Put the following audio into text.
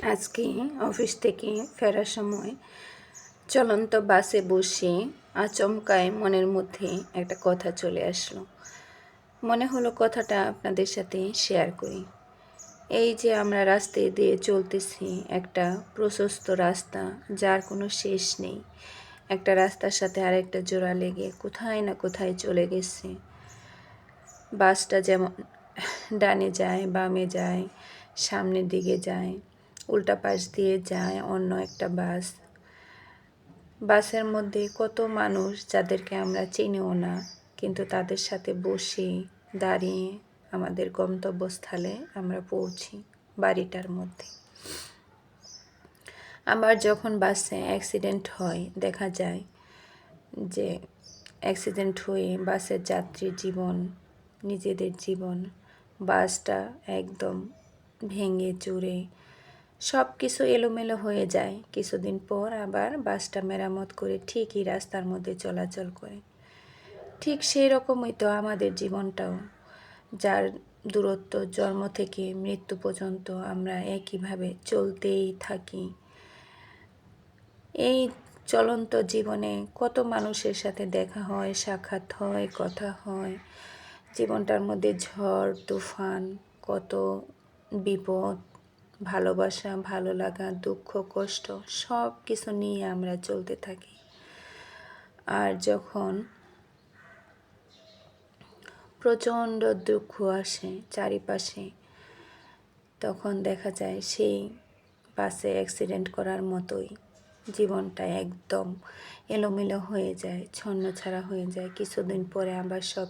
আজকে অফিস থেকে ফেরার সময় চলন্ত বাসে বসে আচমকায় মনের মধ্যে একটা কথা চলে আসলো। মনে হলো কথাটা আপনাদের সাথে শেয়ার করি। এই যে আমরা রাস্তায় দিয়ে চলতেছি, একটা প্রশস্ত রাস্তা যার কোনো শেষ নেই। একটা রাস্তার সাথে আরেকটা জোড়া লেগে কোথায় না কোথায় চলে গেছে। বাসটা যেমন ডানে যায়, বামে যায়, সামনের দিকে যায়, উল্টা পাশ দিয়ে যায় অন্য একটা বাস। বাসের মধ্যে কত মানুষ যাদেরকে আমরা চিনিও না, কিন্তু তাদের সাথে বসে দাঁড়িয়ে আমাদের গন্তব্যস্থলে আমরা পৌঁছি বাড়িটার মধ্যে। আবার যখন বাসে অ্যাক্সিডেন্ট হয়, দেখা যায় যে অ্যাক্সিডেন্ট হয়ে বাসের যাত্রীর জীবন, নিজেদের জীবন, বাসটা একদম ভেঙে চুরে সব কিছু এলোমেলো হয়ে যায়। কিছুদিন পর আবার বাসটা মেরামত করে ঠিকই রাস্তার মধ্যে চলাচল করে। ঠিক সেই রকমই তো আমাদের জীবনটাও, যার দূরত্ব জন্ম থেকে মৃত্যু পর্যন্ত আমরা একইভাবে চলতেই থাকি। এই চলন্ত জীবনে কত মানুষের সাথে দেখা হয়, সাক্ষাৎ হয়, কথা হয়। জীবনটার মধ্যে ঝড় তুফান, কত বিপদ, ভালোবাসা, ভালো লাগা, দুঃখ, কষ্ট সব কিছু নিয়ে আমরা চলতে থাকি। আর যখন প্রচণ্ড দুঃখ আসে চারিপাশে, তখন দেখা যায় সেই বাসে অ্যাক্সিডেন্ট করার মতোই জীবনটা একদম এলোমেলো হয়ে যায়, ছন্নছাড়া হয়ে যায়। কিছুদিন পরে আবার সব